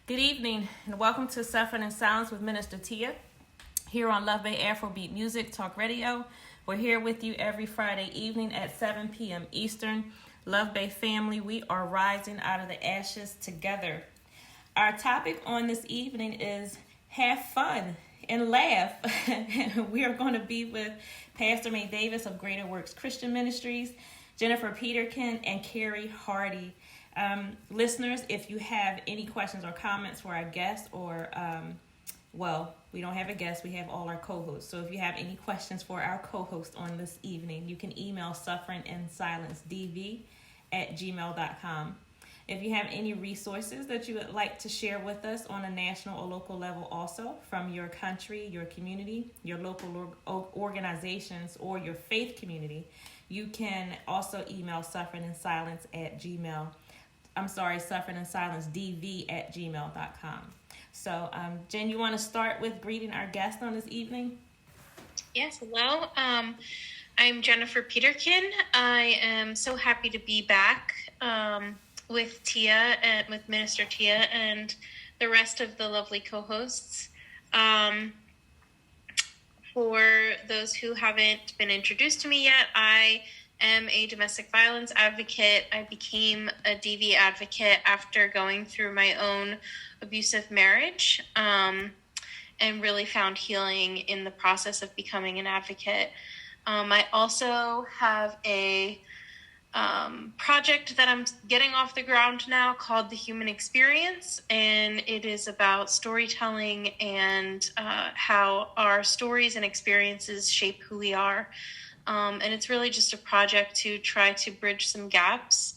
Good evening and welcome to Suffering in Silence with Minister Tia here on Luv Bay Afrobeat Music Talk Radio. We're here with you every Friday evening at 7 p.m. Eastern. Luv Bay family, we are rising out of the ashes together. Our topic on this evening is have fun and laugh. We are going to be with Pastor May Davis of Greater Works Christian Ministries, Jennifer Peterkin, and Carrie Hardy. Listeners, if you have any questions or comments for our guest or, we don't have a guest, we have all our co-hosts. So if you have any questions for our co-host on this evening, you can email sufferinginsilencedv@gmail.com. If you have any resources that you would like to share with us on a national or local level also from your country, your community, your local organizations, or your faith community, you can also email sufferinginsilencedv@gmail.com. So, Jen, you want to start with greeting our guest on this evening? Yes, hello. I'm Jennifer Peterkin. I am so happy to be back with Tia and with Minister Tia and the rest of the lovely co-hosts. For those who haven't been introduced to me yet, I am a domestic violence advocate. I became a DV advocate after going through my own abusive marriage, and really found healing in the process of becoming an advocate. I also have a project that I'm getting off the ground now called The Human Experience, and it is about storytelling and how our stories and experiences shape who we are. And it's really just a project to try to bridge some gaps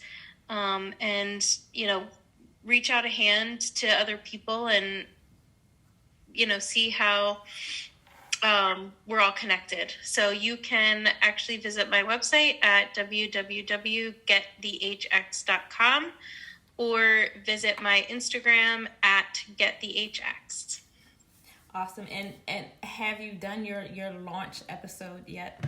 and, reach out a hand to other people and, see how we're all connected. So you can actually visit my website at www.getthehx.com or visit my Instagram at getthehx. Awesome. And have you done your launch episode yet?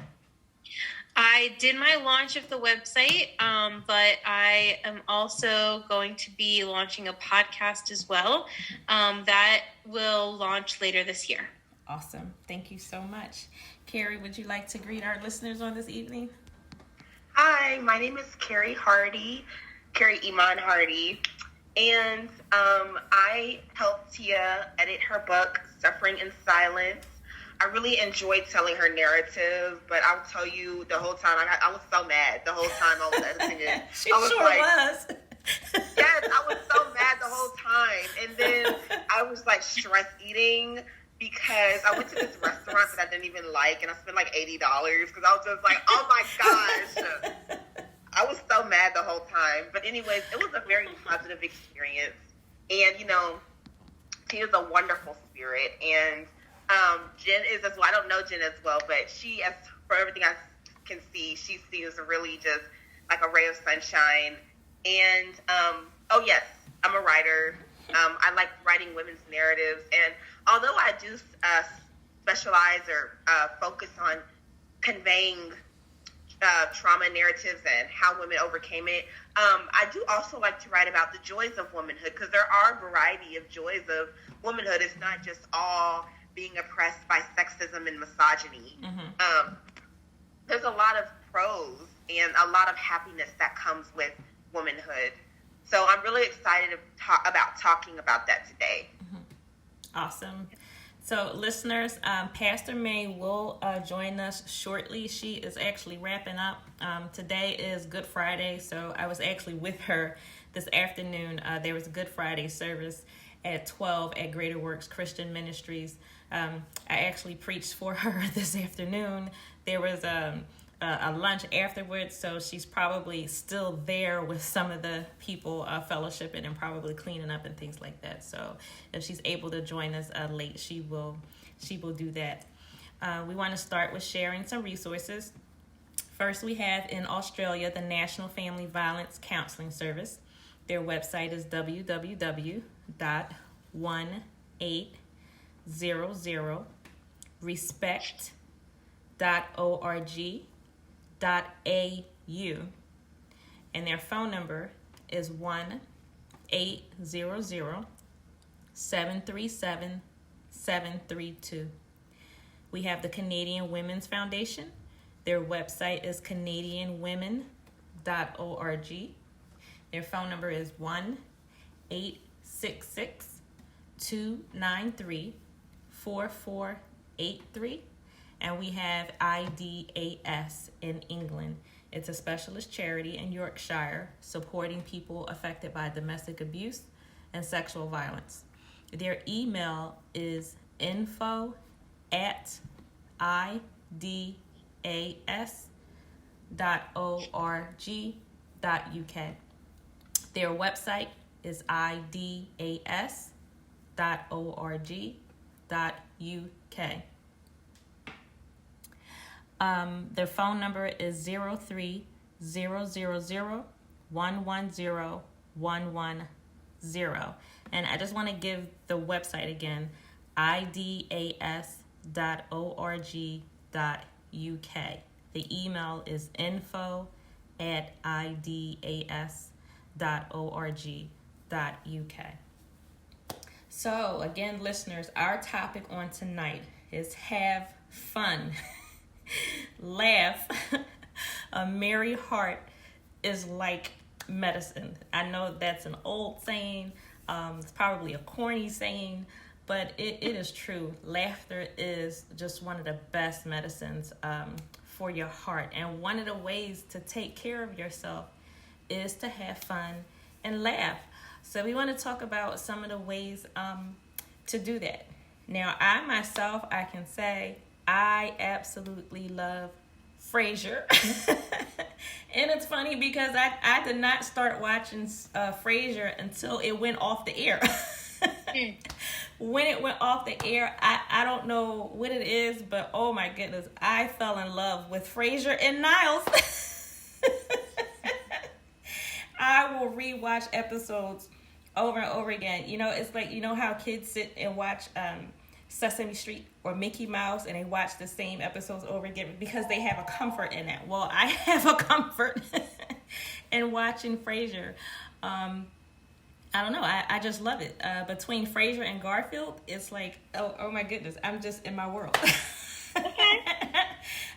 I did my launch of the website, but I am also going to be launching a podcast as well that will launch later this year. Awesome. Thank you so much. Carrie, would you like to greet our listeners on this evening? Hi, my name is Carrie Hardy, Carrie Iman Hardy, and I helped Tia edit her book, Suffering in Silence. I really enjoyed telling her narrative, but I'll tell you the whole time, I was so mad the whole time I was editing it. She was. Yes, I was so mad the whole time. And then I was like stress eating because I went to this restaurant that I didn't even like, and I spent like $80 because I was just like, oh my gosh. I was so mad the whole time. But anyways, it was a very positive experience. And, Tia's a wonderful spirit. And Jen is as well. I don't know Jen as well, but she, as for everything I can see, she seems really just like a ray of sunshine. And, yes, I'm a writer. I like writing women's narratives. And although I do specialize or focus on conveying trauma narratives and how women overcame it, I do also like to write about the joys of womanhood, because there are a variety of joys of womanhood. It's not just all being oppressed by sexism and misogyny. Mm-hmm. There's a lot of pros and a lot of happiness that comes with womanhood. So I'm really excited about talking about that today. Mm-hmm. Awesome. So listeners, Pastor May will join us shortly. She is actually wrapping up. Today is Good Friday, so I was actually with her this afternoon. There was a Good Friday service at 12 at Greater Works Christian Ministries. I actually preached for her this afternoon. There was a lunch afterwards, so she's probably still there with some of the people fellowshipping and probably cleaning up and things like that. So if she's able to join us late, she will do that. We want to start with sharing some resources. First, we have in Australia the National Family Violence Counseling Service. Their website is www.1800respect.org.au, and their phone number is 1-800-777-8255. 737-732. We have the Canadian Women's Foundation. Their website is canadianwomen.org. Their phone number is 1-866-293-4483. And we have IDAS in England. It's a specialist charity in Yorkshire supporting people affected by domestic abuse and sexual violence. Their email is info@idas.org.uk. Their website is idas.org.uk. Their phone number is 03-000-110-110. And I just want to give the website again, idas.org.uk. The email is info@idas.org.uk. So again, listeners, our topic on tonight is have fun. Laugh. A merry heart is like medicine. I know that's an old saying. It's probably a corny saying, but it is true. Laughter is just one of the best medicines for your heart. And one of the ways to take care of yourself is to have fun and laugh. So we want to talk about some of the ways to do that. Now, I myself, I can say I absolutely love Frasier. And it's funny because I did not start watching Frasier until it went off the air. When it went off the air, I don't know what it is, but oh my goodness, I fell in love with Frasier and Niles. I will rewatch episodes over and over again. You know, it's like, you know how kids sit and watch Sesame Street or Mickey Mouse and they watch the same episodes over again because they have a comfort in that. Well, I have a comfort in watching Frasier. I don't know. I just love it. Between Frasier and Garfield, it's like, oh my goodness, I'm just in my world.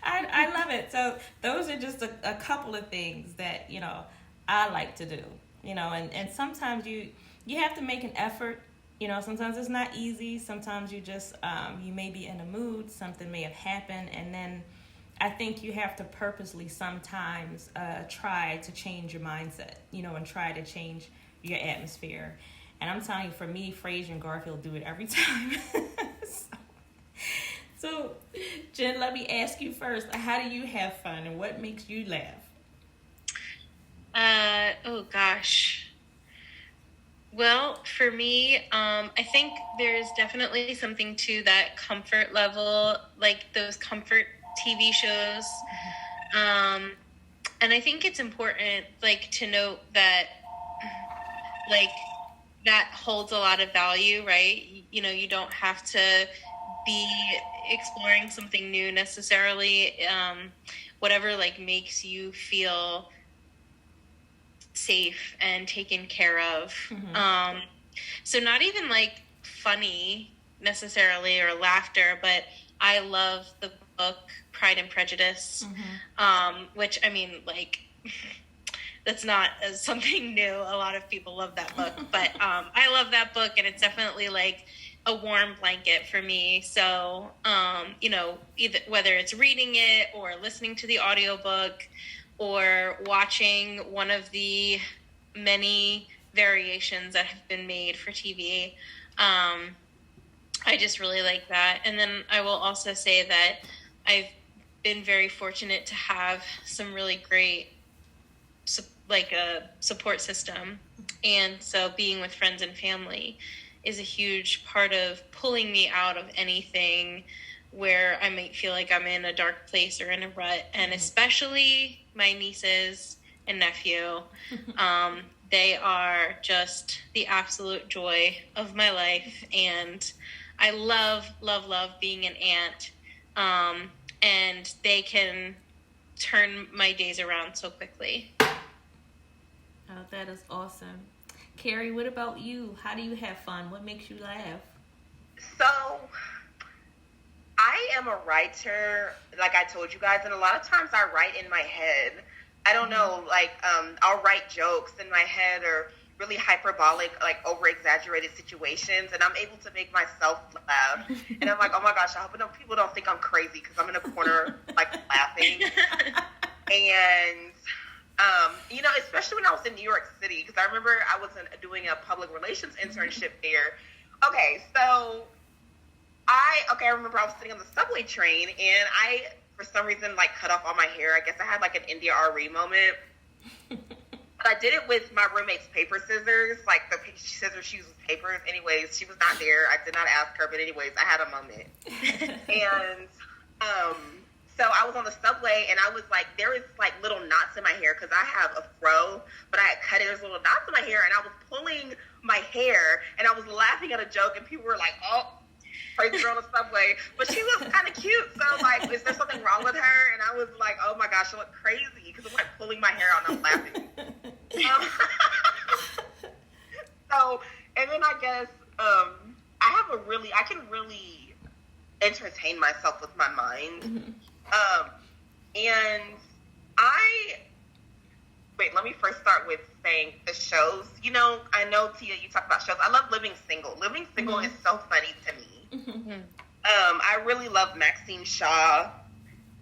I love it. So those are just a couple of things that, you know, I like to do, you know, and sometimes you have to make an effort. You know, sometimes it's not easy. Sometimes you just, you may be in a mood. Something may have happened. And then I think you have to purposely sometimes try to change your mindset, you know, and try to change your atmosphere. And I'm telling you, for me, Frasier and Garfield do it every time. So, Jen, let me ask you first. How do you have fun and what makes you laugh? Oh, gosh. Well, for me, I think there's definitely something to that comfort level, like those comfort TV shows. And I think it's important, like, to note that, like, that holds a lot of value, right? You know, you don't have to be exploring something new necessarily. Whatever, like, makes you feel safe and taken care of. Mm-hmm. So not even like funny necessarily or laughter, but I love the book Pride and Prejudice, which, I mean, like, that's not something new. A lot of people love that book, but I love that book, and it's definitely like a warm blanket for me. So, you know, either whether it's reading it or listening to the audiobook or watching one of the many variations that have been made for TV. I just really like that. And then I will also say that I've been very fortunate to have some really great, like a support system. And so being with friends and family is a huge part of pulling me out of anything where I might feel like I'm in a dark place or in a rut. And especially my nieces and nephew, they are just the absolute joy of my life. And I love, love, love being an aunt. And they can turn my days around so quickly. Oh, that is awesome. Carrie, what about you? How do you have fun? What makes you laugh? So, I am a writer, like I told you guys, and a lot of times I write in my head. I don't know, like, I'll write jokes in my head or really hyperbolic, like over-exaggerated situations, and I'm able to make myself laugh. And I'm like, oh my gosh, I hope people don't think I'm crazy because I'm in a corner, like, laughing. And, you know, especially when I was in New York City, because I remember I was doing a public relations internship there. Okay, so I remember I was sitting on the subway train, and I, for some reason, like, cut off all my hair. I guess I had, like, an India RE moment. But I did it with my roommate's paper scissors, like the scissors she uses papers. Anyways, she was not there. I did not ask her, but anyways, I had a moment. And so I was on the subway, and I was like, there was like little knots in my hair because I have a fro, but I had cut it. There's little knots in my hair, and I was pulling my hair, and I was laughing at a joke, and people were like, oh, crazy girl on the subway. But she was kind of cute, so like, is there something wrong with her? And I was like, oh my gosh, I look crazy because I'm like pulling my hair out and I'm laughing. So, and then I guess I can really entertain myself with my mind. And let me first start with saying the shows. You know, I know, Tia, you talk about shows. I love Living Single. Living Single is so funny to me. I really love Maxine Shaw.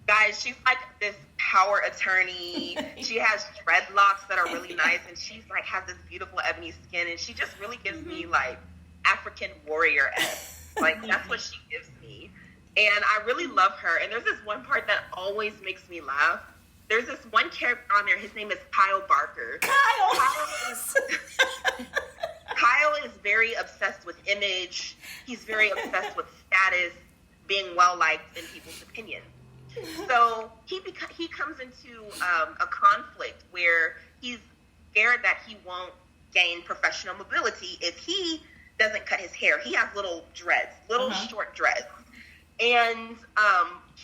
Guys, she's like this power attorney. She has dreadlocks that are really nice, and she's like has this beautiful ebony skin, and she just really gives me like African warrior-esque. Like that's what she gives me, and I really love her. And there's this one part that always makes me laugh. There's this one character on there. His name is Kyle Barker. Kyle is very obsessed with image. He's very obsessed with status, being well liked in people's opinion. So he comes into a conflict where he's scared that he won't gain professional mobility if he doesn't cut his hair. He has little dreads, short dreads. And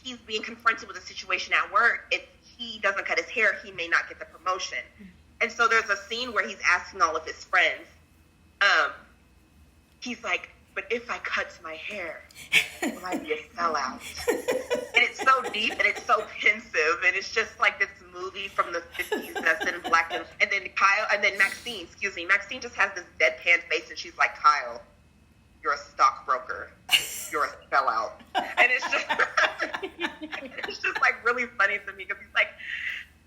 he's being confronted with a situation at work. If he doesn't cut his hair, he may not get the promotion. And so there's a scene where he's asking all of his friends, he's like, but if I cut my hair, will I be a sellout? And it's so deep and it's so pensive, and it's just like this movie from the 50s that's in black and then Maxine just has this deadpan face, and she's like, Kyle, you're a stockbroker. You're a sellout. And it's just like really funny to me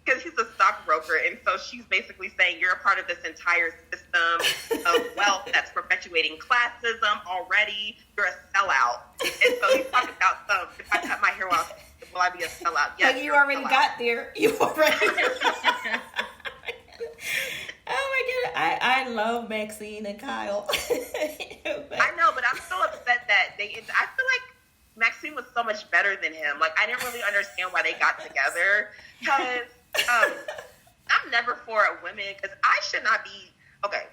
because he's a stockbroker, and so she's basically saying you're a part of this entire system of wealth that's perpetuating classism already. You're a sellout. And so he's talking about if I cut my hair off, will I be a sellout? Yes, like you already got there. You already. Oh my god, I love Maxine and Kyle. I know, but I'm so upset that I feel like Maxine was so much better than him. Like I didn't really understand why they got together because. I'm never for women because I should not be okay.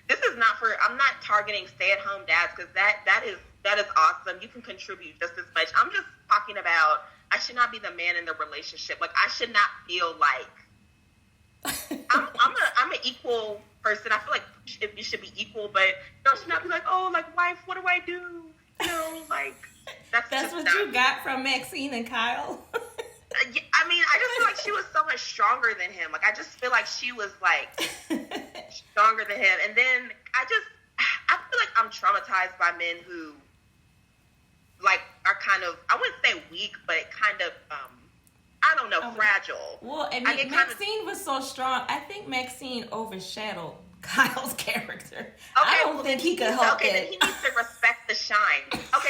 This is not for. I'm not targeting stay-at-home dads because that is awesome. You can contribute just as much. I'm just talking about I should not be the man in the relationship. Like I should not feel like I'm an equal person. I feel like it should be equal, but I should not be like, oh, like wife, what do I do? You know, like that's what you got from Maxine and Kyle. I mean, I just feel like she was so much stronger than him. Like, I just feel like she was, like, stronger than him. And then I feel like I'm traumatized by men who, like, are kind of, I wouldn't say weak, but kind of, I don't know, fragile. Well, I mean, Maxine was so strong. I think Maxine overshadowed Kyle's character. Okay, I don't think he could help it. Okay, then he needs to respect the shine. Okay,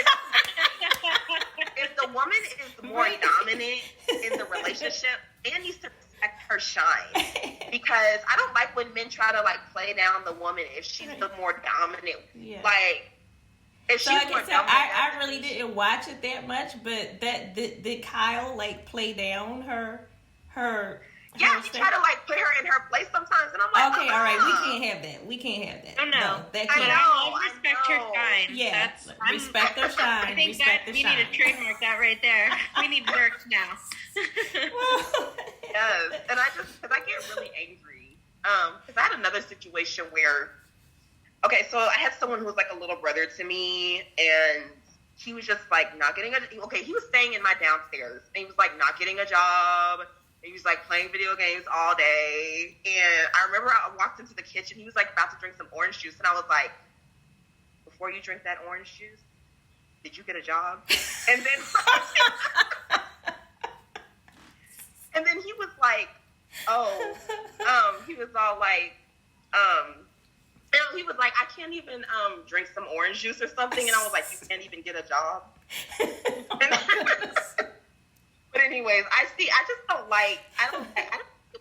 if the woman is more dominant in the relationship, man needs to respect her shine. Because I don't like when men try to, like, play down the woman if she's the more dominant. Yeah. Like, if she's more dominant. I really didn't watch it that much, but did Kyle, like, play down her yeah, he tried to like put her in her place sometimes, and I'm like, okay, all right, we can't have that. No, that can't. I respect her shine. Yeah, respect her shine. I think that we need to trademark that right there. We need merch now. Yes, and because I get really angry Because I had another situation where, okay, so I had someone who was like a little brother to me, and he was just like not getting he was staying in my downstairs, and he was like not getting a job. He was like playing video games all day. And I remember I walked into the kitchen, he was like about to drink some orange juice, and I was like, before you drink that orange juice, did you get a job? And then and then he was like, he was all like, he was like, I can't even drink some orange juice or something. And I was like, you can't even get a job? But anyways, I don't like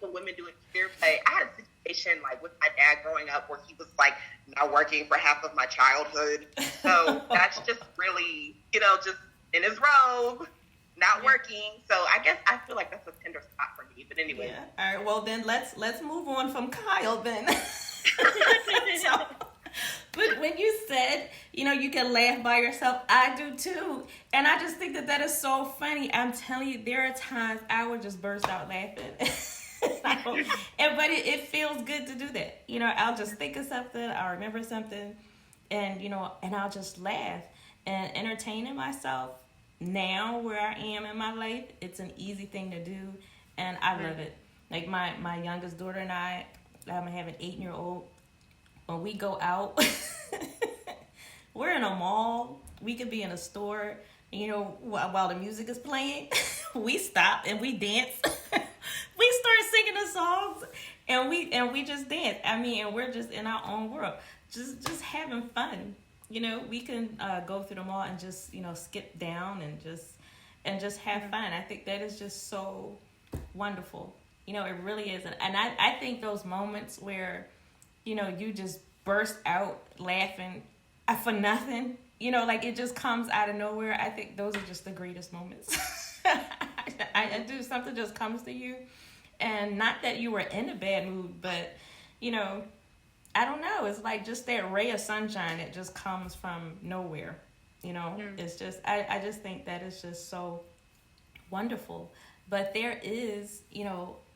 when women do it peer play. I had a situation like with my dad growing up where he was like not working for half of my childhood. So that's just really, just in his robe, not working. So I guess I feel like that's a tender spot for me. But anyway. Yeah. All right. Well, then let's move on from Kyle then. But when you said, you can laugh by yourself, I do too. And I just think that is so funny. I'm telling you, there are times I would just burst out laughing. But it feels good to do that. I'll just think of something, I'll remember something, and, and I'll just laugh and entertaining myself. Now where I am in my life, it's an easy thing to do, and I love it. Like my youngest daughter and I have an 8-year-old. When we go out, we're in a mall. We could be in a store. While the music is playing, we stop and we dance. We start singing the songs, and we just dance. And we're just in our own world, just having fun. We can go through the mall and just skip down and just have fun. I think that is just so wonderful. It really is, and I think those moments where you just burst out laughing for nothing. Like it just comes out of nowhere. I think those are just the greatest moments. I do. Something just comes to you. And not that you were in a bad mood, but, I don't know. It's like just that ray of sunshine that just comes from nowhere. It's just, I just think that is just so wonderful. But there is,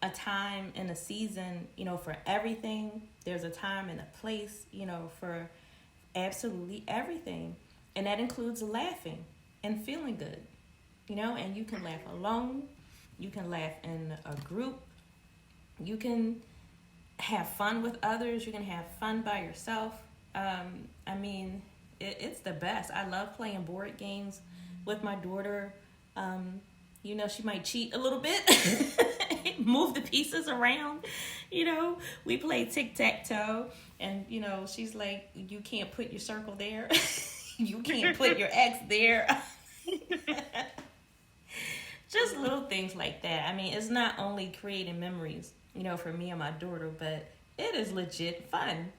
a time and a season, for everything. There's a time and a place, for absolutely everything. And that includes laughing and feeling good, and you can laugh alone. You can laugh in a group. You can have fun with others. You can have fun by yourself. It's the best. I love playing board games with my daughter. She might cheat a little bit, move the pieces around. We play tic-tac-toe, and, she's like, you can't put your circle there. You can't put your X there. Just little things like that. It's not only creating memories, for me and my daughter, but it is legit fun.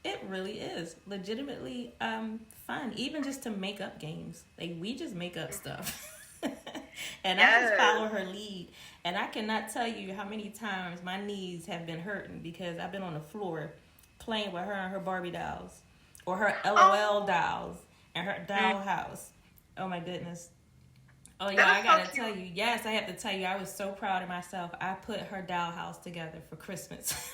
It really is legitimately fun, even just to make up games. Like, we just make up stuff. And I just follow her lead. And I cannot tell you how many times my knees have been hurting because I've been on the floor playing with her and her Barbie dolls or her LOL dolls and her doll house. Oh, my goodness. Oh, yeah, I got to tell you. Yes, I have to tell you, I was so proud of myself. I put her doll house together for Christmas.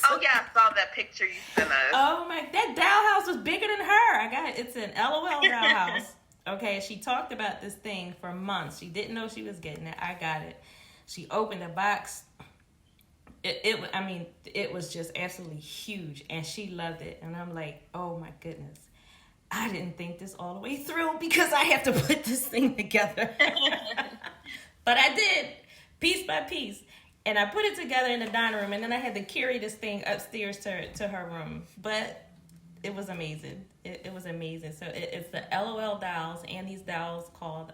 Oh, yeah, I saw that picture you sent us. Oh, that doll house was bigger than her. It's an LOL doll house. Okay, she talked about this thing for months. She didn't know she was getting it. I got it. She opened the box. It was just absolutely huge, and she loved it. And I'm like, oh, my goodness. I didn't think this all the way through because I have to put this thing together. But I did, piece by piece. And I put it together in the dining room, and then I had to carry this thing upstairs to her room. But it was amazing. It was amazing. So it's the LOL dolls, and these dolls called,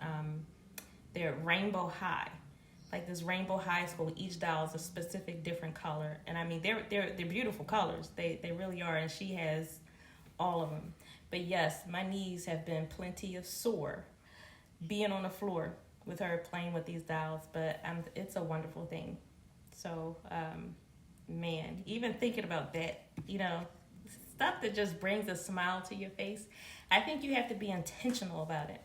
they're Rainbow High. Like this Rainbow High School, each doll is a specific different color. And they're beautiful colors. They really are, and she has all of them. But yes, my knees have been plenty of sore being on the floor with her playing with these dolls. But it's a wonderful thing. So, man, even thinking about that, stuff that just brings a smile to your face, I think you have to be intentional about it.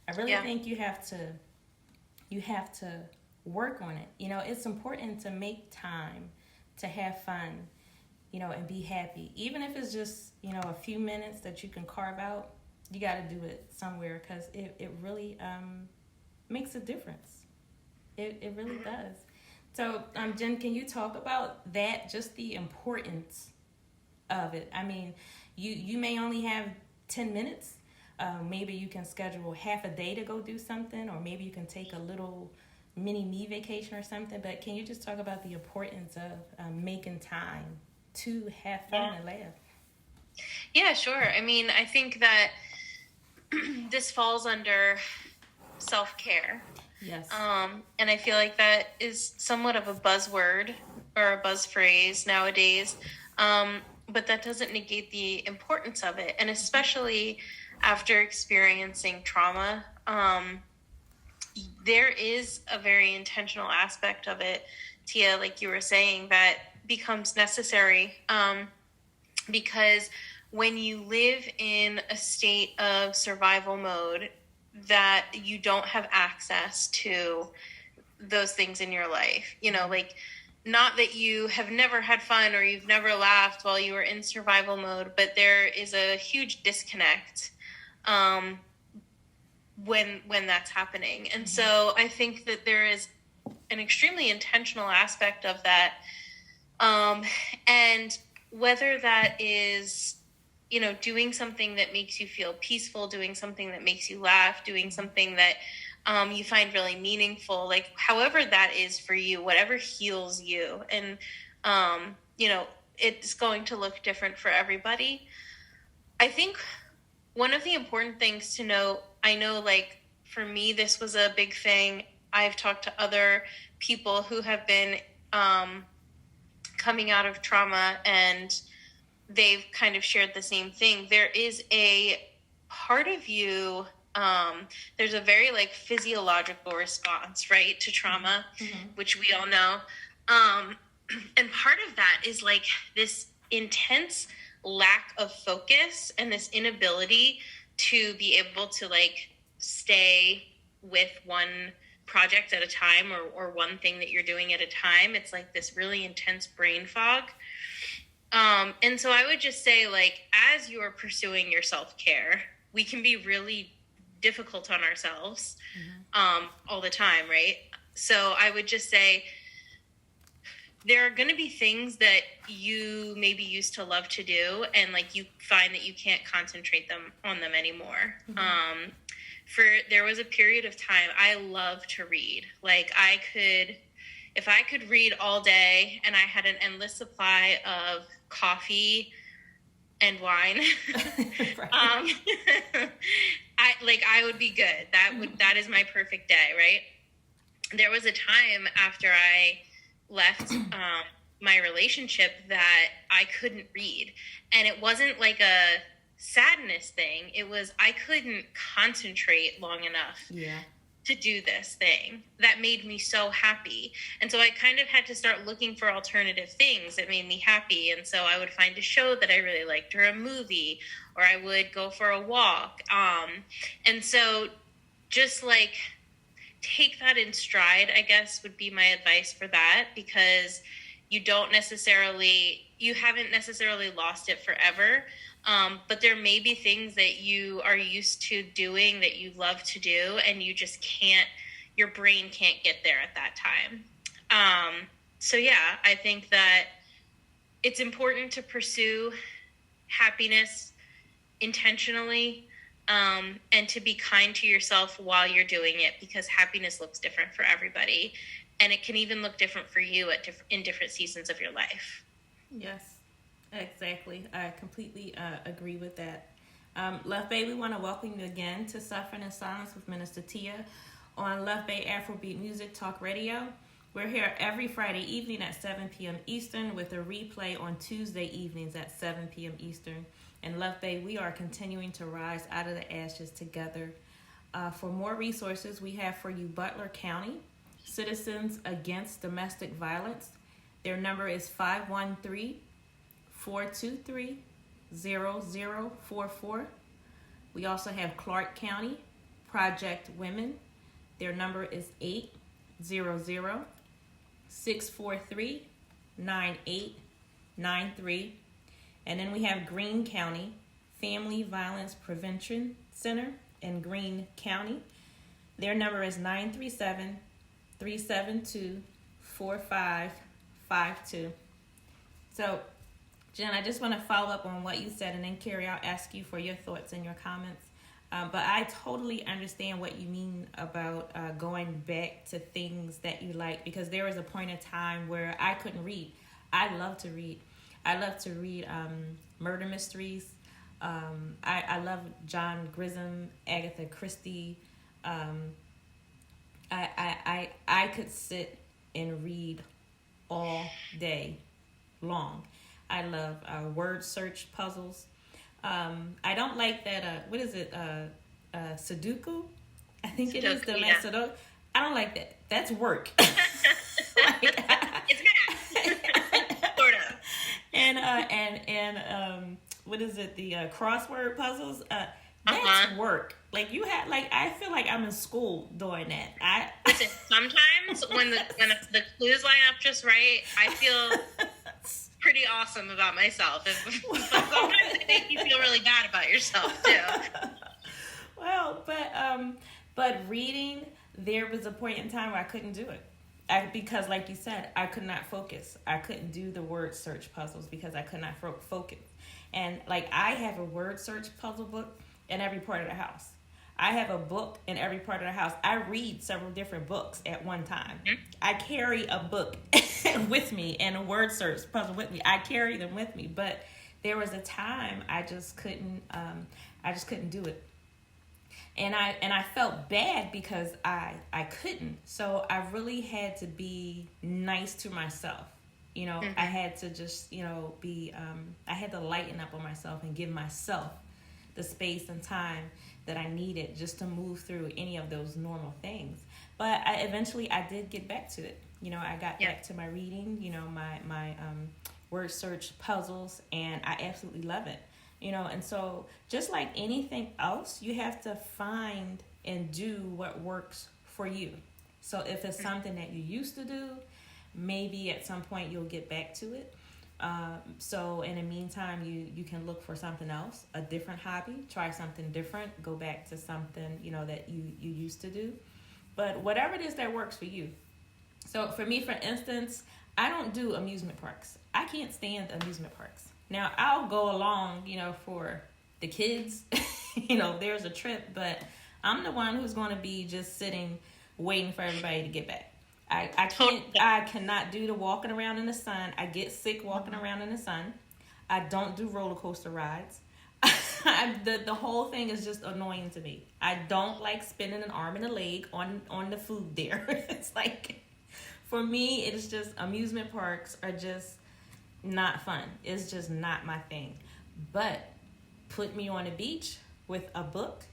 I really think you have to work on it. It's important to make time to have fun, and be happy. Even if it's just, a few minutes that you can carve out, you got to do it somewhere, because it really makes a difference. It really does. So, Jen, can you talk about that, just the importance of it? I mean, you may only have 10 minutes. Maybe you can schedule half a day to go do something, or maybe you can take a little mini me vacation or something. But can you just talk about the importance of making time to have fun and laugh? Yeah, sure. I mean, I think that this falls under self-care. Yes. And I feel like that is somewhat of a buzzword or a buzz phrase nowadays. But that doesn't negate the importance of it. And especially after experiencing trauma, there is a very intentional aspect of it, Tia, like you were saying, that becomes necessary. Because when you live in a state of survival mode, that you don't have access to those things in your life, like, not that you have never had fun or you've never laughed while you were in survival mode, but there is a huge disconnect when that's happening. And so I think that there is an extremely intentional aspect of that. And whether that is, doing something that makes you feel peaceful, doing something that makes you laugh, doing something that you find really meaningful, like however that is for you, whatever heals you. And, it's going to look different for everybody. I think one of the important things to know, I know, like, for me, this was a big thing. I've talked to other people who have been coming out of trauma, and they've kind of shared the same thing. There is a part of you, there's a very, like, physiological response, right, to trauma, which we all know. And part of that is, like, this intense lack of focus and this inability to be able to, like, stay with one project at a time, or one thing that you're doing at a time. It's like this really intense brain fog. And so I would just say, like, as you're pursuing your self-care, we can be really difficult on ourselves all the time, right? So I would just say there are going to be things that you maybe used to love to do, and, like, you find that you can't concentrate on them anymore. There was a period of time I loved to read. Like, if I could read all day and I had an endless supply of coffee and wine, I would be good. That is my perfect day, right? There was a time after I left my relationship that I couldn't read, and it wasn't like a sadness thing. It was, I couldn't concentrate long enough to do this thing that made me so happy. And so I kind of had to start looking for alternative things that made me happy. And so I would find a show that I really liked, or a movie, or I would go for a walk. And so just, like, take that in stride, I guess, would be my advice for that, because you haven't necessarily lost it forever. But there may be things that you are used to doing that you love to do, and you just can't, your brain can't get there at that time. So yeah, I think that it's important to pursue happiness intentionally, and to be kind to yourself while you're doing it, because happiness looks different for everybody, and it can even look different for you in different seasons of your life. Yes. Exactly. I completely agree with that. Luv Bay, we want to welcome you again to Suffering in Silence with Minister Tia on Luv Bay Afrobeat Music Talk Radio. We're here every Friday evening at 7 p.m. Eastern, with a replay on Tuesday evenings at 7 p.m. Eastern. And Luv Bay, we are continuing to rise out of the ashes together. For more resources, we have for you Butler County Citizens Against Domestic Violence. Their number is 513-423-0044. We also have Clark County Project Women. Their number is 800-643-0744. 9893. And then we have Greene County Family Violence Prevention Center in Greene County. Their number is 937-372-4552. So, Jen, I just want to follow up on what you said, and then Carrie, I'll ask you for your thoughts and your comments. But I totally understand what you mean about going back to things that you like, because there was a point in time where I couldn't read. I love to read. I love to read murder mysteries. I love John Grisham, Agatha Christie. I could sit and read all day long. I love word search puzzles. I don't like that. What is it? Sudoku? I think Sudoku, it is the yeah. Sudoku. I don't like that. That's work. It's math. Sort of. And what is it? The crossword puzzles. That's work. Like you had. Like I feel like I'm in school doing that. Listen. Sometimes when the clues line up just right, I feel pretty awesome about myself. But sometimes it makes you feel really bad about yourself too. Well, but reading, there was a point in time where I couldn't do it. Because like you said, I could not focus. I couldn't do the word search puzzles because I could not focus. And like I have a word search puzzle book in every part of the house. I have a book in every part of the house. I read several different books at one time. Mm-hmm. I carry a book with me and a word search puzzle with me. I carry them with me. But there was a time I just couldn't do it. And I felt bad because I couldn't. So I really had to be nice to myself. You know, mm-hmm. I had to just, be, I had to lighten up on myself and give myself the space and time that I needed just to move through any of those normal things. But eventually I did get back to it. I got back to my reading, my word search puzzles, and I absolutely love it. And so just like anything else, you have to find and do what works for you. So if it's something that you used to do, maybe at some point you'll get back to it. So in the meantime, you can look for something else, a different hobby, try something different, go back to something, that you used to do. But whatever it is that works for you. So for me, for instance, I don't do amusement parks. I can't stand amusement parks. Now, I'll go along, for the kids, there's a trip, but I'm the one who's going to be just sitting, waiting for everybody to get back. I cannot do the walking around in the sun. I get sick walking around in the sun. I don't do roller coaster rides. The whole thing is just annoying to me. I don't like spending an arm and a leg on the food there. It's like, for me, it's just amusement parks are just not fun. It's just not my thing. But put me on a beach with a book.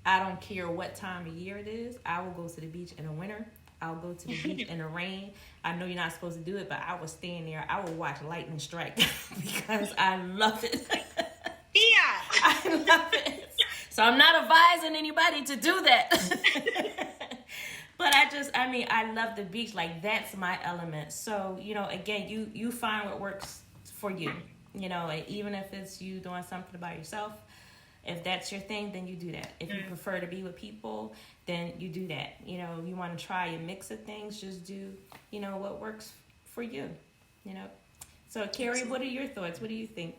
I don't care what time of year it is. I will go to the beach in the winter. I'll go to the beach in the rain. I know you're not supposed to do it, but I will stand there. I will watch lightning strike because I love it. Yeah. I love it. So I'm not advising anybody to do that. But I love the beach. Like, that's my element. So, again, you find what works for you. Even if it's you doing something by yourself, if that's your thing, then you do that. If you prefer to be with people, then you do that. You want to try a mix of things, just do, what works for you, So, Carrie, what are your thoughts? What do you think?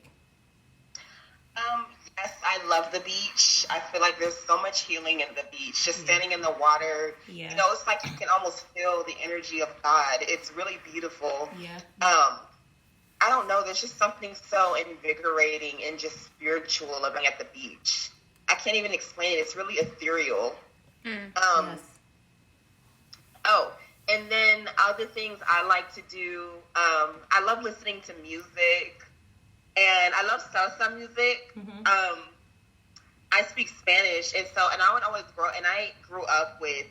Yes, I love the beach. I feel like there's so much healing in the beach. Just standing in the water. Yeah. It's like you can almost feel the energy of God. It's really beautiful. Yeah. I don't know. There's just something so invigorating and just spiritual about being at the beach. I can't even explain it. It's really ethereal. Yes. Oh, and then other things I like to do. I love listening to music. And I love salsa music. Mm-hmm. I speak Spanish, and I grew up with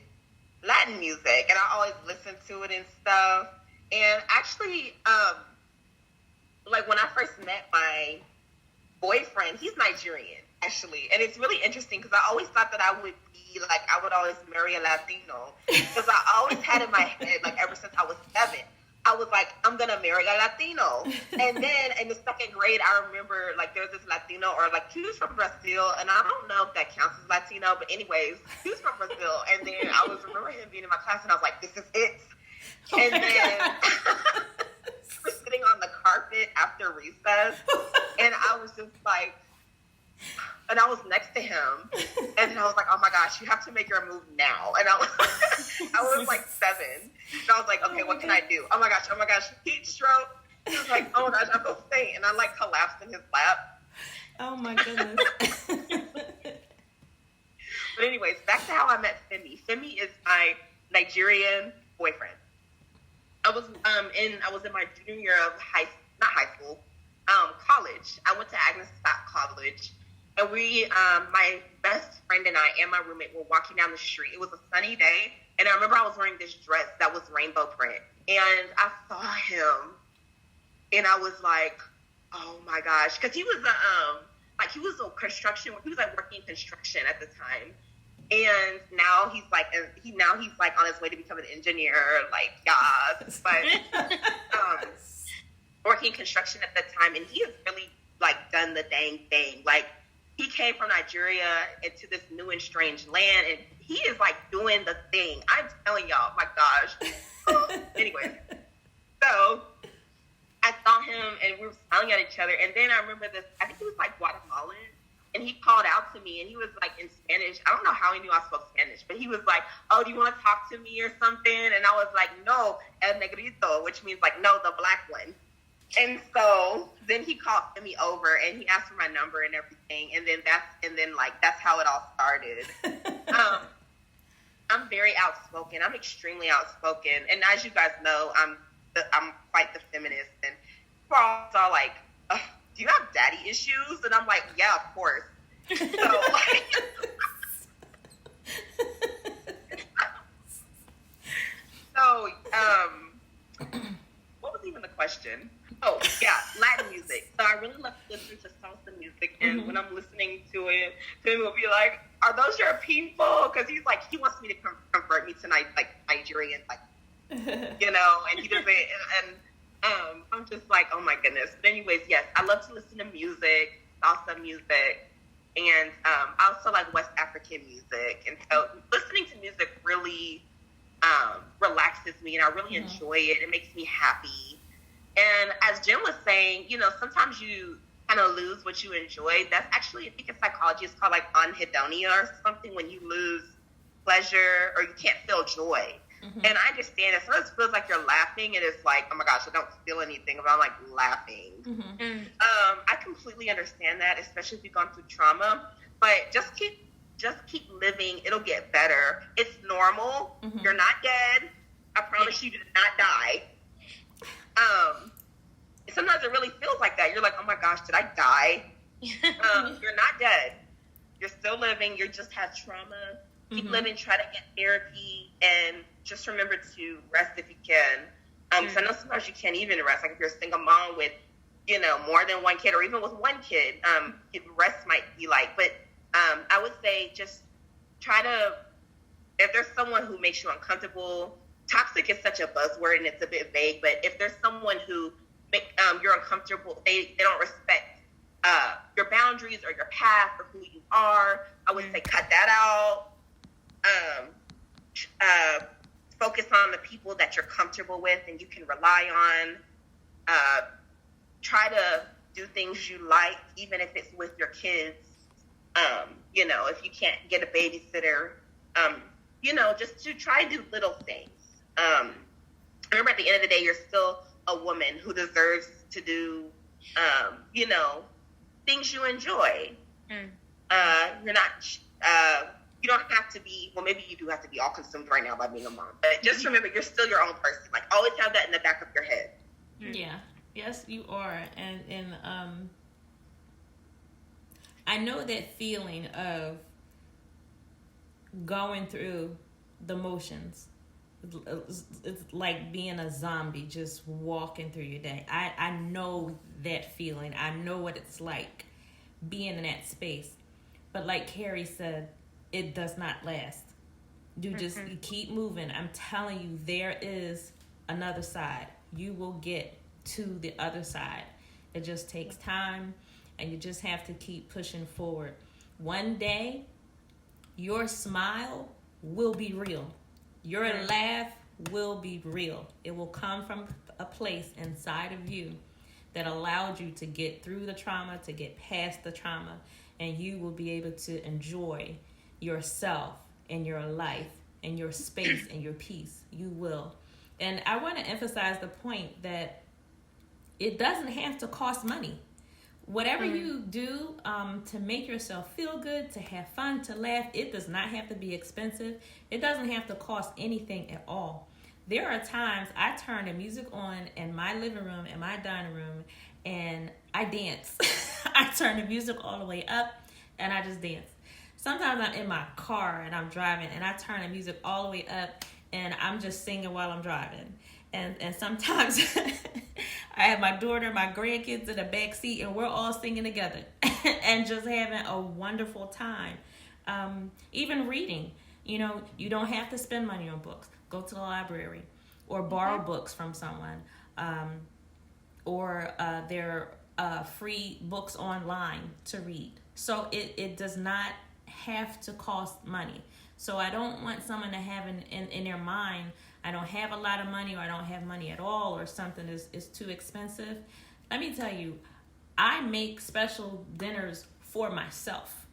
Latin music, and I always listened to it and stuff. And actually, like when I first met my boyfriend, he's Nigerian, actually, and it's really interesting because I always thought that I would always marry a Latino because I always had in my head, like ever since I was 7. I was like, I'm gonna marry a Latino. And then in the second grade, I remember like there was this Latino, or like he was from Brazil, and I don't know if that counts as Latino, but anyways, he was from Brazil. And then I remember him being in my class, and I was like, this is it. And then we're sitting on the carpet after recess, and I was just like, and I was next to him, and I was like, oh my gosh, you have to make your move now. And I was like 7. And I was like, okay, what can I do? Oh my gosh, heat stroke. He was like, oh my gosh, I feel faint. And I like collapsed in his lap. Oh my goodness. But anyways, back to how I met Femi. Femi is my Nigerian boyfriend. I was in my junior year of college. I went to Agnes Scott College. And my best friend and I and my roommate were walking down the street. It was a sunny day, and I remember I was wearing this dress that was rainbow print. And I saw him, and I was like, "Oh my gosh!" Because he was he was working construction at the time, and now he's like on his way to become an engineer. Like, yes, but working construction at the time, and he has really like done the dang thing, like. He came from Nigeria into this new and strange land, and he is like doing the thing. I'm telling y'all, my gosh. Anyway, so I saw him, and we were smiling at each other. And then I remember this. I think he was like Guatemalan, and he called out to me, and he was like in Spanish. I don't know how he knew I spoke Spanish, but he was like, "Oh, do you want to talk to me or something?" And I was like, "No, el negrito," which means like, "No, the black one." And so then he called me over, and he asked for my number and everything. And then that's how it all started. I'm very outspoken. I'm extremely outspoken. And as you guys know, I'm quite the feminist. And people are all like, do you have daddy issues? And I'm like, yeah, of course. So what was even the question? Oh, yeah, Latin music. So I really love to listen to salsa music, and when I'm listening to it, Tim will be like, "Are those your people?" Because he wants me to convert me to Nigerian, and he doesn't. And I'm just like, oh my goodness. But anyways, yes, I love to listen to music, salsa music, and I also like West African music. And so listening to music really relaxes me, and I really enjoy it. It makes me happy. And as Jim was saying, sometimes you kind of lose what you enjoy. That's actually, I think in psychology, it's called like anhedonia or something, when you lose pleasure or you can't feel joy. And I understand it. Sometimes it feels like you're laughing, and it's like, oh my gosh, I don't feel anything, but I'm like laughing. I completely understand that, especially if you've gone through trauma. But just keep living. It'll get better. It's normal. You're not dead. I promise you did not die. Sometimes it really feels like that. You're like, oh my gosh, did I die? You're not dead. You're still living. You just had trauma. Keep living. Try to get therapy, and just remember to rest if you can. Because I know sometimes you can't even rest. Like if you're a single mom with, more than one kid, or even with one kid, rest might be like. But I would say just try to. If there's someone who makes you uncomfortable. Toxic is such a buzzword, and it's a bit vague, but if there's someone who you're uncomfortable, they don't respect your boundaries or your path or who you are, I would say cut that out. Focus on the people that you're comfortable with and you can rely on. Try to do things you like, even if it's with your kids. If you can't get a babysitter, just to try to do little things. Remember, at the end of the day, you're still a woman who deserves to do, things you enjoy. You're not, you don't have to be, well, maybe you do have to be all consumed right now by being a mom. But just remember, you're still your own person. Like, always have that in the back of your head. Yeah. Yes, you are. And I know that feeling of going through the motions. It's like being a zombie, just walking through your day. I know that feeling. I know what it's like being in that space. But like Carrie said, it does not last. You just you keep moving. I'm telling you, there is another side. You will get to the other side. It just takes time, and you just have to keep pushing forward. One day, your smile will be real. Your laugh will be real. It will come from a place inside of you that allowed you to get through the trauma, to get past the trauma, and you will be able to enjoy yourself and your life and your space and your peace. You will. And I want to emphasize the point that it doesn't have to cost money. Whatever you do to make yourself feel good, to have fun, to laugh, it does not have to be expensive. It doesn't have to cost anything at all. There are times I turn the music on in my living room, in my dining room, and I dance. I turn the music all the way up, and I just dance. Sometimes I'm in my car and I'm driving, and I turn the music all the way up, and I'm just singing while I'm driving. And sometimes I have my daughter, my grandkids in the back seat, and we're all singing together and just having a wonderful time. Even reading, you don't have to spend money on books. Go to the library or borrow books from someone, or there are free books online to read. So it does not have to cost money. So I don't want someone to have in their mind, I don't have a lot of money, or I don't have money at all, or something is too expensive. Let me tell you, I make special dinners for myself.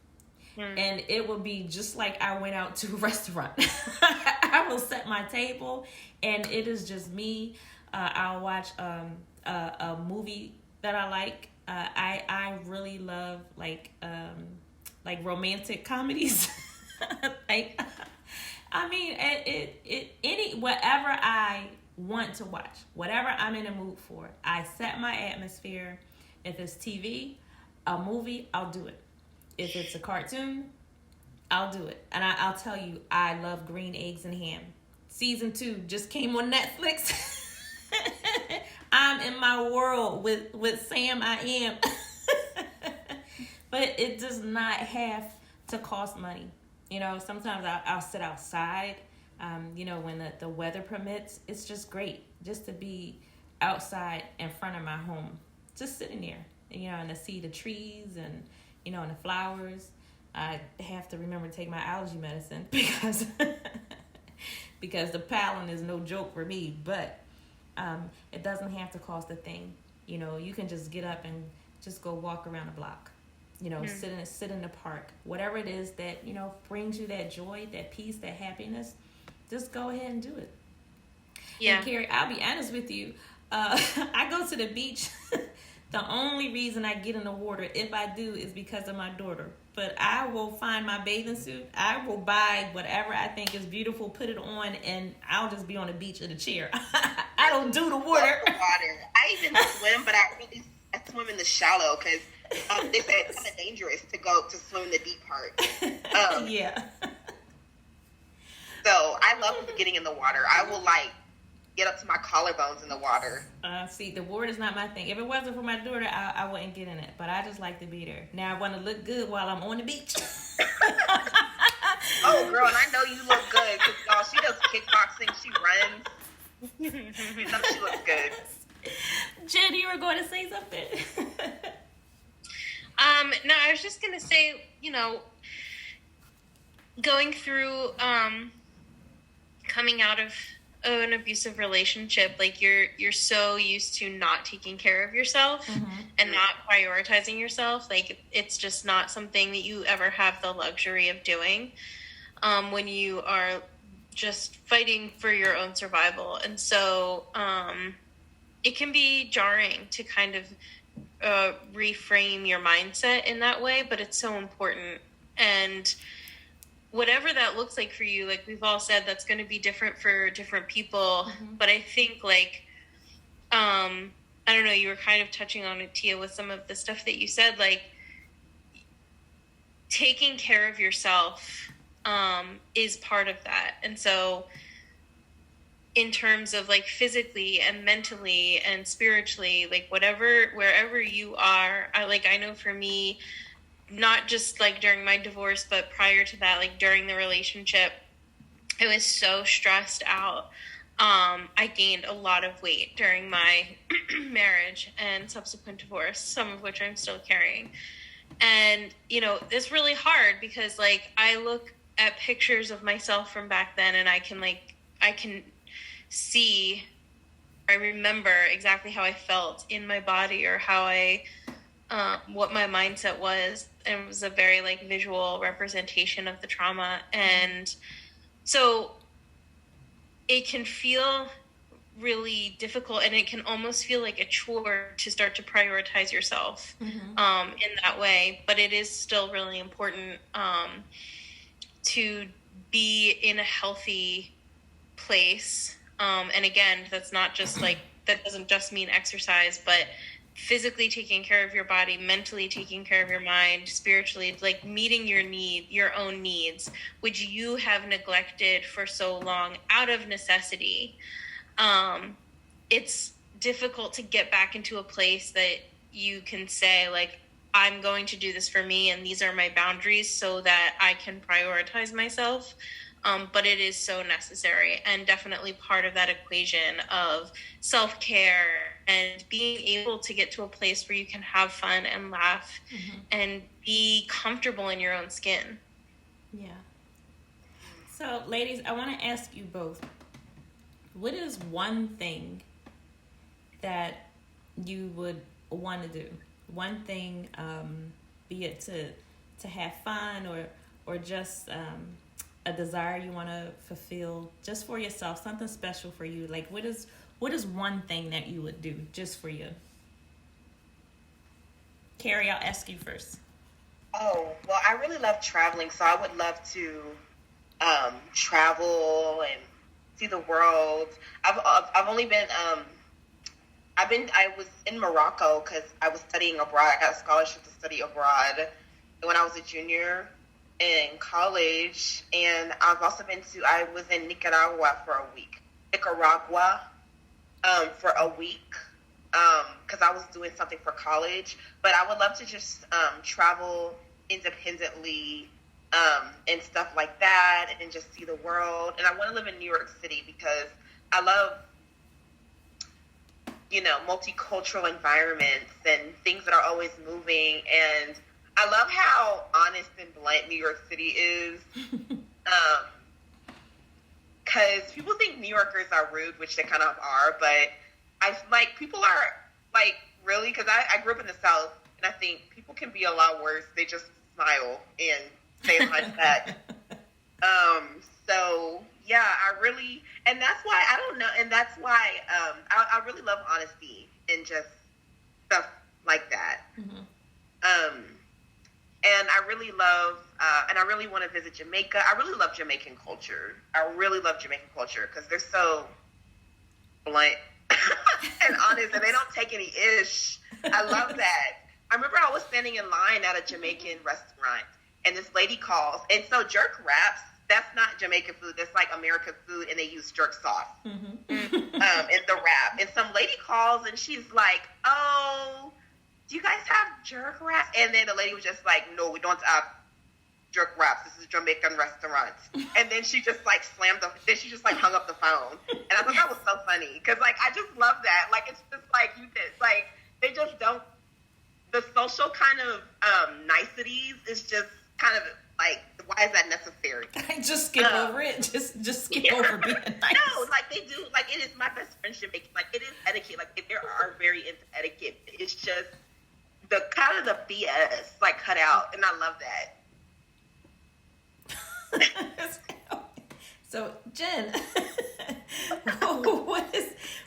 And it will be just like I went out to a restaurant. I will set my table, and it is just me. I'll watch a movie that I like. I really love like romantic comedies. Whatever I want to watch, whatever I'm in the mood for, I set my atmosphere. If it's TV, a movie, I'll do it. If it's a cartoon, I'll do it. And I'll tell you, I love Green Eggs and Ham. Season 2 just came on Netflix. I'm in my world with Sam I Am. But it does not have to cost money. Sometimes I'll sit outside, when the weather permits. It's just great just to be outside in front of my home, just sitting there, and to see the trees and, and the flowers. I have to remember to take my allergy medicine because the pollen is no joke for me. But it doesn't have to cost a thing. You can just get up and just go walk around the block. Sit in the park. Whatever it is that, brings you that joy, that peace, that happiness, just go ahead and do it. Yeah. And Carrie, I'll be honest with you. I go to the beach. The only reason I get in the water, if I do, is because of my daughter. But I will find my bathing suit. I will buy whatever I think is beautiful, put it on, and I'll just be on the beach in a chair. I don't do the water. I even swim, but I swim in the shallow because they say it's kind of dangerous to go to swim in the deep part. Yeah. So I love getting in the water. I will get up to my collarbones in the water. See, the water is not my thing. If it wasn't for my daughter, I wouldn't get in it. But I just like to be there. Now I want to look good while I'm on the beach. Oh, girl, and I know you look good because y'all, she does kickboxing. She runs. You know she looks good. Jen, you were going to say something. No, I was just going to say, going through coming out of an abusive relationship, like you're so used to not taking care of yourself and not prioritizing yourself. Like it's just not something that you ever have the luxury of doing when you are just fighting for your own survival. And so it can be jarring to kind of reframe your mindset in that way, but it's so important. And whatever that looks like for you, like we've all said, that's going to be different for different people. But I think I don't know, you were kind of touching on it, Tia, with some of the stuff that you said, like taking care of yourself is part of that. And so in terms of physically and mentally and spiritually, wherever you are, I know for me, not just during my divorce, but prior to that, during the relationship, I was so stressed out I gained a lot of weight during my marriage and subsequent divorce, some of which I'm still carrying. And, you know, it's really hard because, like, I look at pictures of myself from back then and I can see, I remember exactly how I felt in my body or how what my mindset was. And it was a very, like, visual representation of the trauma. And so it can feel really difficult, and it can almost feel like a chore to start to prioritize yourself in that way. But it is still really important to be in a healthy place. And again, that's not just like, that doesn't just mean exercise, but physically taking care of your body, mentally taking care of your mind, spiritually, like meeting your own needs, which you have neglected for so long out of necessity. It's difficult to get back into a place that you can say, like, I'm going to do this for me, and these are my boundaries so that I can prioritize myself. But it is so necessary, and definitely part of that equation of self-care and being able to get to a place where you can have fun and laugh and be comfortable in your own skin. Yeah. So, ladies, I want to ask you both, what is one thing that you would want to do? One thing, be it to have fun or just a desire you want to fulfill just for yourself, something special for you. Like, what is one thing that you would do just for you? Carrie, I'll ask you first. Oh, well, I really love traveling, so I would love to travel and see the world. I've only been I was in Morocco because I was studying abroad. I got a scholarship to study abroad when I was a junior in college, and I was in Nicaragua for a week. For a week, because I was doing something for college. But I would love to just travel independently and stuff like that, and just see the world. And I want to live in New York City because I love, multicultural environments and things that are always moving. And I love how honest and blunt New York City is. Because people think New Yorkers are rude, which they kind of are, but people are, really, because I grew up in the South, and I think people can be a lot worse. They just smile and say a hunch back. So, yeah, and that's why, I don't know, and that's why I really love honesty and just stuff like that. And I really love, and I really want to visit Jamaica. I really love Jamaican culture. I really love Jamaican culture because they're so blunt and honest, and they don't take any ish. I love that. I remember I was standing in line at a Jamaican restaurant, and this lady calls. And so jerk wraps, that's not Jamaican food. That's like American food, and they use jerk sauce in the wrap. And some lady calls, and she's like, oh, do you guys have jerk wraps? And then the lady was just like, no, we don't have jerk wraps. This is a Jamaican restaurant. And then she just hung up the phone. And I thought that was so funny. Because, I just love that. It's just they just don't, the social kind of niceties is just kind of why is that necessary? Just skip over it. Just skip over being nice. No, they do. It is my best friend Jamaican. It is etiquette. They are very into etiquette. It's just the kind of the BS cut out, and I love that. So, Jen,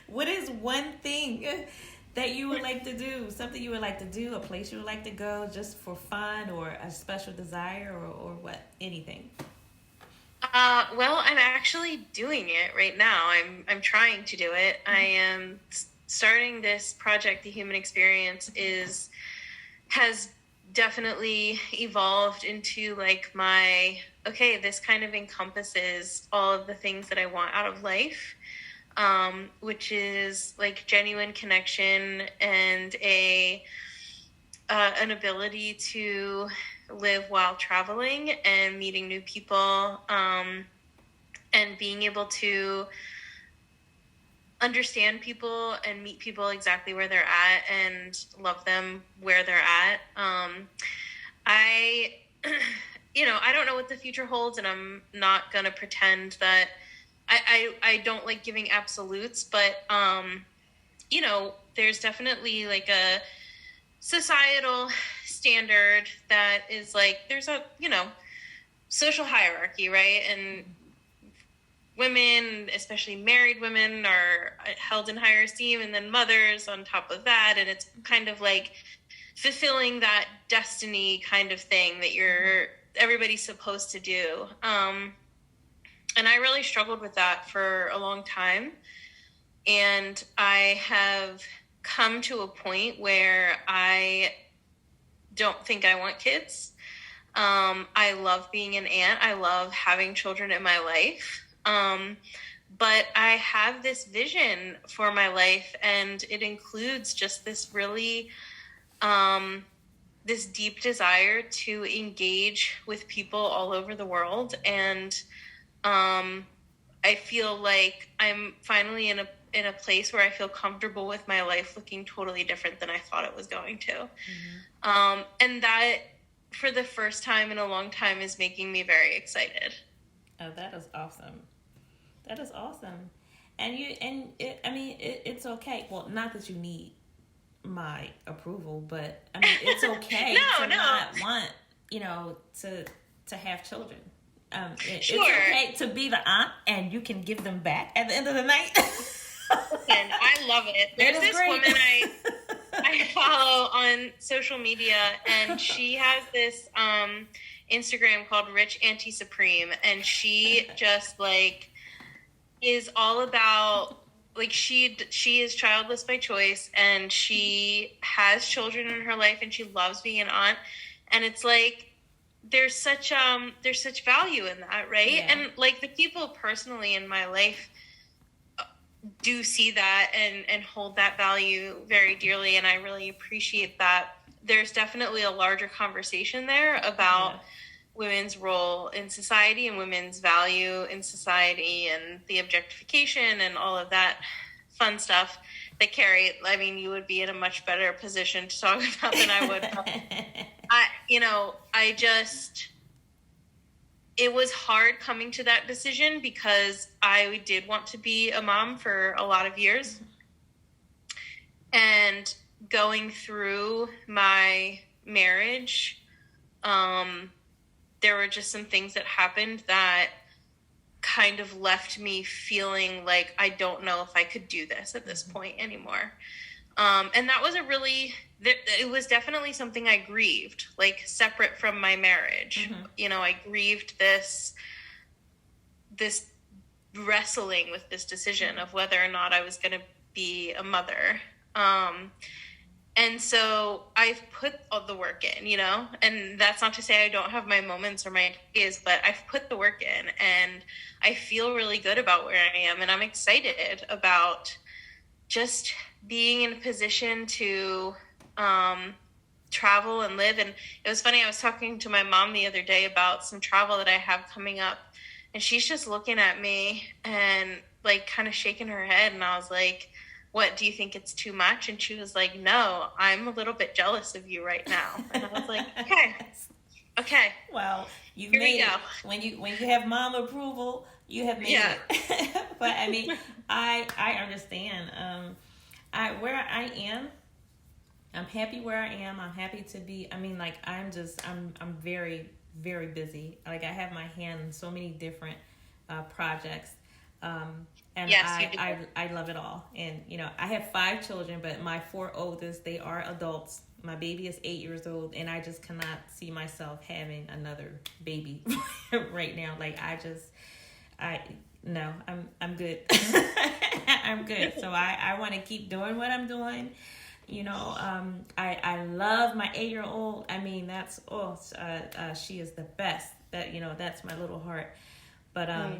what is one thing that you would like to do? Something you would like to do? A place you would like to go just for fun, or a special desire, or what? Anything? Well, I'm actually doing it right now. I'm trying to do it. I am starting this project. The Human Experience has definitely evolved into this kind of encompasses all of the things that I want out of life, which is genuine connection and an ability to live while traveling and meeting new people, and being able to understand people and meet people exactly where they're at and love them where they're at. I, I don't know what the future holds, and I'm not going to pretend that I don't like giving absolutes, but, there's definitely like a societal standard that is like, there's a, social hierarchy, right? And women, especially married women, are held in higher esteem, and then mothers on top of that. And it's kind of like fulfilling that destiny kind of thing that everybody's supposed to do. And I really struggled with that for a long time. And I have come to a point where I don't think I want kids. I love being an aunt. I love having children in my life. But I have this vision for my life, and it includes just this really, this deep desire to engage with people all over the world. And I feel like I'm finally in a place where I feel comfortable with my life looking totally different than I thought it was going to. Mm-hmm. And that, for the first time in a long time, is making me very excited. Oh, that is awesome. That is awesome. And it's okay. Well, not that you need my approval, but I mean, it's okay not want, to have children. It's okay to be the aunt, and you can give them back at the end of the night. Listen, I love it. There's this woman I follow on social media, and she has this Instagram called Rich Auntie Supreme, and she just like is all about, like, she is childless by choice, and she has children in her life, and she loves being an aunt, and it's like there's such value in that, right? Yeah. And like the people personally in my life do see that and hold that value very dearly, and I really appreciate that. There's definitely a larger conversation there about women's role in society and women's value in society and the objectification and all of that fun stuff that Carrie, I mean, you would be in a much better position to talk about than I would. It was hard coming to that decision because I did want to be a mom for a lot of years. And going through my marriage, there were just some things that happened that kind of left me feeling like I don't know if I could do this at this point anymore. And that was it was definitely something I grieved, like separate from my marriage. Mm-hmm. I grieved this wrestling with this decision of whether or not I was going to be a mother. And so I've put all the work in, and that's not to say I don't have my moments or my days, but I've put the work in, and I feel really good about where I am. And I'm excited about just being in a position to travel and live. And it was funny, I was talking to my mom the other day about some travel that I have coming up, and she's just looking at me and like kind of shaking her head. And I was like, what, do you think it's too much? And she was like, no, I'm a little bit jealous of you right now. And I was like, okay. Well, you've made it. When you have mom approval, you have made it. But I mean, I understand. Where I am, I'm happy where I am. I'm happy to be. I mean, like, I'm very, very busy. Like, I have my hand in so many different projects. And yes, I love it all. And, I have 5 children, but my 4 oldest, they are adults. My baby is 8 years old, and I just cannot see myself having another baby right now. Like, I'm good. I'm good. So I want to keep doing what I'm doing. I love my 8-year-old. I mean, she is the best. That's my little heart. But I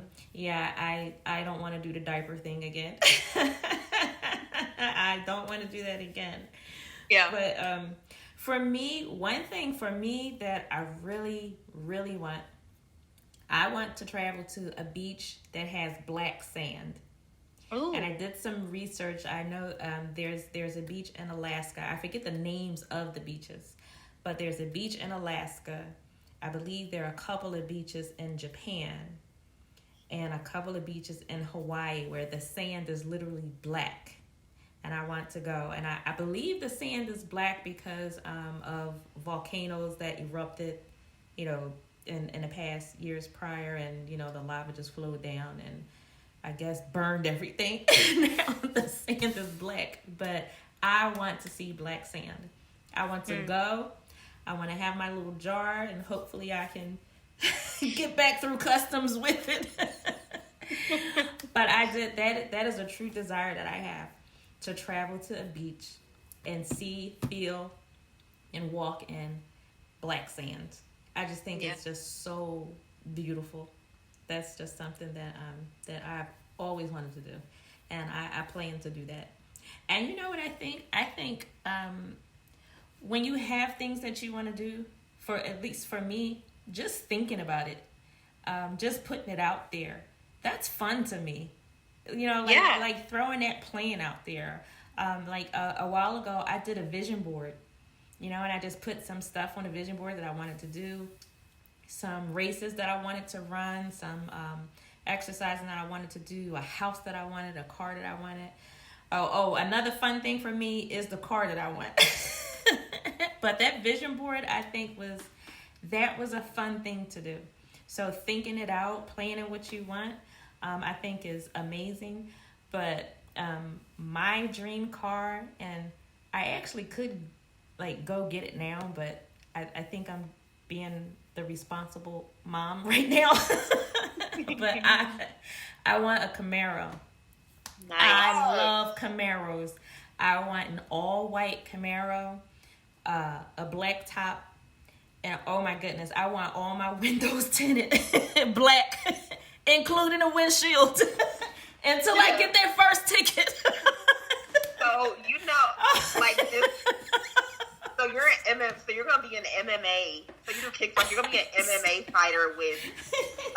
don't want to do the diaper thing again. I don't want to do that again. Yeah. But for me, one thing for me that I really, really want, I want to travel to a beach that has black sand. Ooh. And I did some research. I know there's a beach in Alaska. I forget the names of the beaches, but there's a beach in Alaska. I believe there are a couple of beaches in Japan and a couple of beaches in Hawaii where the sand is literally black. And I want to go. And I believe the sand is black because of volcanoes that erupted, you know, in the past years prior. And, you know, the lava just flowed down and I guess burned everything. Now the sand is black. But I want to see black sand. I want to go. I want to have my little jar and hopefully I can get back through customs with it. But I did that is a true desire that I have. To travel to a beach and see, feel, and walk in black sand. I just think it's just so beautiful. That's just something that I've always wanted to do, and I plan to do that. And you know what I think? I think when you have things that you want to do, for at least for me, just thinking about it, just putting it out there, that's fun to me. You know, like throwing that plan out there. Like a while ago, I did a vision board, you know, and I just put some stuff on the vision board that I wanted to do, some races that I wanted to run, some exercising that I wanted to do, a house that I wanted, a car that I wanted. Oh, another fun thing for me is the car that I want. But that vision board, I think was a fun thing to do. So thinking it out, planning what you want, I think is amazing. But my dream car, and I actually could like go get it now, but I think I'm being the responsible mom right now. But I want a Camaro. Nice. I love Camaros. I want an all white Camaro, a black top, and oh my goodness, I want all my windows tinted black, including a windshield, until I get that first ticket. So you know, like this. So you're an So you're gonna be an MMA. So you do kickboxing. You're gonna be an MMA fighter with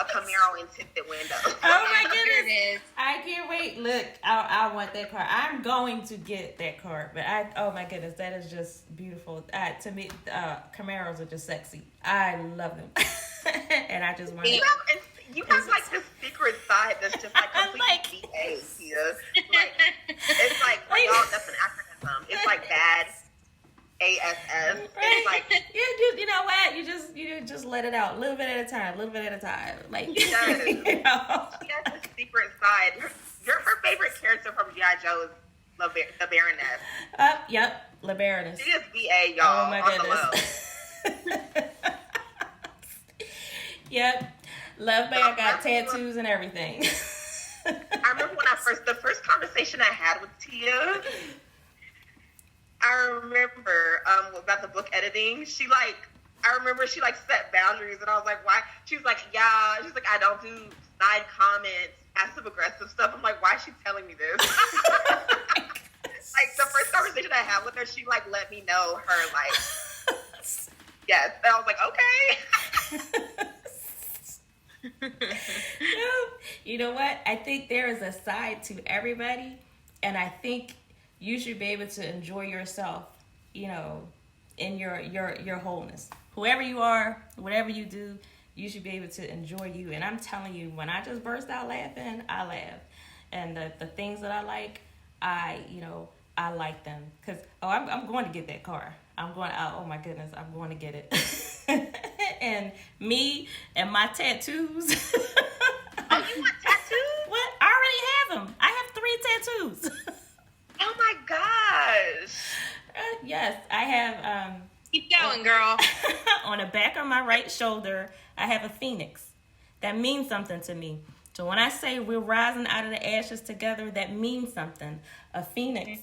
a Camaro and tinted windows. Oh my There it goodness! is. I can't wait. Look, I want that car. I'm going to get that car. But oh my goodness, that is just beautiful. To me, Camaros are just sexy. I love them, and I just want. You have like this secret side that's just like completely BA, Tia. Like it's like for y'all, that's an acronym. It's like bad. ASS. It's like you know what? You just let it out, a little bit at a time, Like yes. You know? She has this secret side. Her favorite character from G.I. Joe is the Baroness. Yep, La Baroness. She is BA, y'all. Oh my goodness. Yep, Luv Bay. I got tattoos and everything. I remember when the first conversation I had with Tia. I remember about the book editing. I remember she set boundaries, and I was like, why? She was like, yeah. She's like, I don't do side comments, passive aggressive stuff. I'm like, why is she telling me this? Like the first conversation I had with her, she let me know her yes. And I was like, okay. You know what? I think there is a side to everybody, and I think you should be able to enjoy yourself, you know, in your wholeness. Whoever you are, whatever you do, you should be able to enjoy you. And I'm telling you, when I just burst out laughing, I laugh. And the things that I like, I like them. Because, I'm going to get that car. Oh my goodness, I'm going to get it. And me and my tattoos. Oh, you want tattoos? What? I already have them. I have 3 tattoos. Oh my gosh. Yes, I have. Keep going, girl. On the back of my right shoulder, I have a phoenix. That means something to me. So when I say we're rising out of the ashes together, that means something. A phoenix,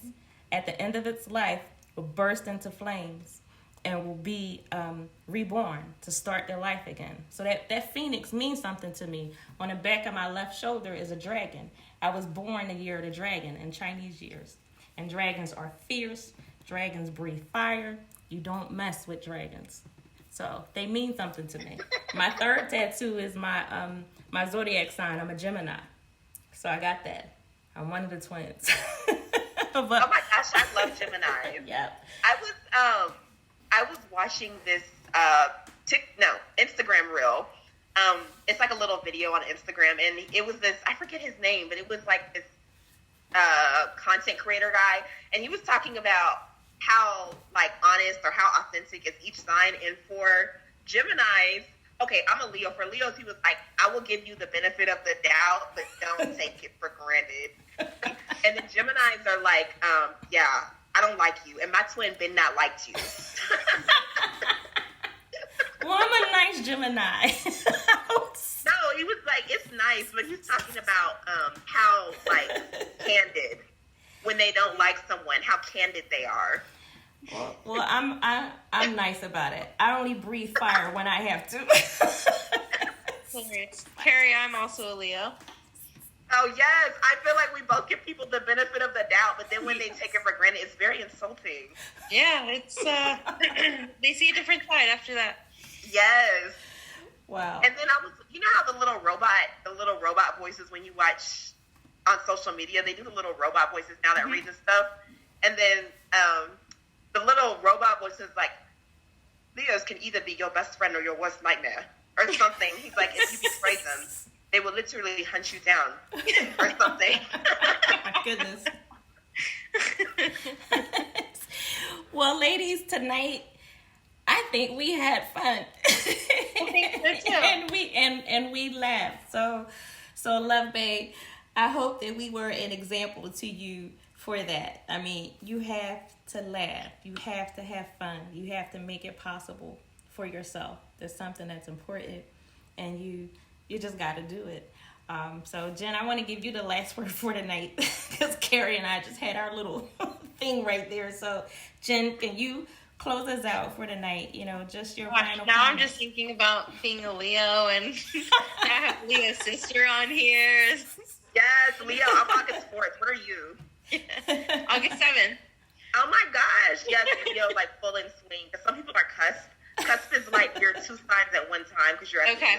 at the end of its life, will burst into flames and will be reborn to start their life again. So that phoenix means something to me. On the back of my left shoulder is a dragon. I was born the year of the dragon in Chinese years. And dragons are fierce. Dragons breathe fire. You don't mess with dragons. So they mean something to me. My 3rd tattoo is my zodiac sign. I'm a Gemini. So I got that. I'm one of the twins. Oh my gosh, I love Gemini. Yep. I was watching this Instagram reel. It's like a little video on Instagram, and it was this, I forget his name, but it was like this content creator guy, and he was talking about how like honest or how authentic is each sign. And for Geminis, okay, I'm a Leo. For Leos, he was like, I will give you the benefit of the doubt, but don't take it for granted. And the Geminis are like, yeah, I don't like you, and my twin Ben not liked you. Well, I'm a nice Gemini. No, he was like, it's nice, but he's talking about how like candid when they don't like someone, how candid they are. Well, I'm nice about it. I only breathe fire when I have to. Carrie, I'm also a Leo. Oh yes, I feel like we both give people the benefit of the doubt, but then when they take it for granted, it's very insulting. Yeah, it's they see a different side after that. Yes. Wow. And then you know how the little robot voices when you watch on social media, they do the little robot voices now that read the stuff, and then the little robot voice is like, Leos can either be your best friend or your worst nightmare, or something. He's like, if you betray them, they will literally hunt you down, or something. Oh my goodness. Well, ladies, tonight I think we had fun. I think so too. and we laughed. So Luv Bay, I hope that we were an example to you for that. I mean, you have to laugh. You have to have fun. You have to make it possible for yourself. There's something that's important, and you just got to do it. So, Jen, I want to give you the last word for tonight because Carrie and I just had our little thing right there. So, Jen, can you close us out for tonight? You know, just your final now comments. I'm just thinking about being a Leo, and I have Leo's sister on here. Yes, Leo, I'm August 4th. What are you? August 7th. Oh my gosh. Yes, Leo, like full in swing. Because some people are cusp. Cusp is like you're two signs at one time because you're at Okay.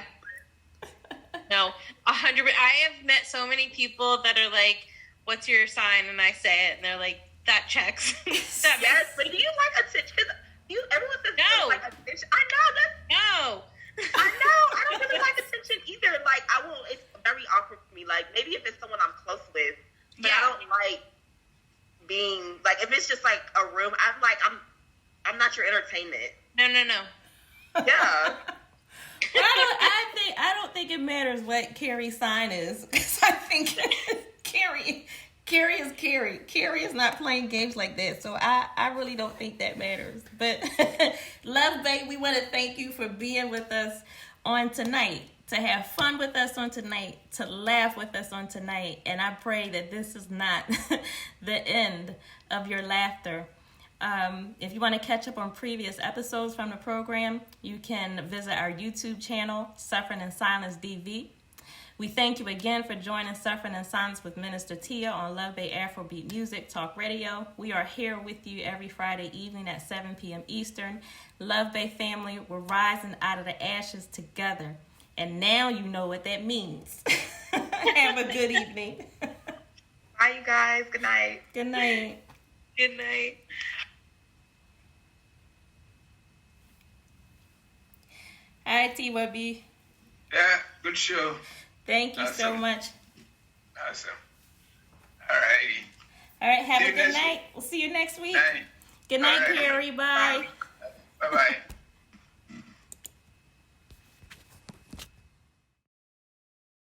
No, 100%. I have met so many people that are like, what's your sign? And I say it, and they're like, that checks. Yes, but do you like attention? Everyone says No. you like attention. I know that's. No. I know. I don't really like attention either. Like I won't. It's very awkward for me. Like maybe if it's someone I'm close with, but Yeah. I don't like being like if it's just like a room. I'm not your entertainment. No. Yeah. Well, I don't think it matters what Carrie's sign is. Because I think Carrie is Carrie. Carrie is not playing games like that. So I really don't think that matters. But Luv Bay, we want to thank you for being with us on tonight, to have fun with us on tonight, to laugh with us on tonight. And I pray that this is not the end of your laughter. If you want to catch up on previous episodes from the program, you can visit our YouTube channel, Suffering in Silence DV. We thank you again for joining Suffering in Silence with Minister Tia on Luv Bay Afrobeat Music Talk Radio. We are here with you every Friday evening at 7 p.m. Eastern. Luv Bay family, we're rising out of the ashes together. And now you know what that means. Have a good evening. Bye, you guys. Good night. Good night. Good night. Hi, T-Wubby. Yeah, good show. Thank you so Awesome. much. Awesome. All righty. All right, have See a you good next night. We'll see you next week. Night. Good night, All right. Carrie. Bye. Bye-bye.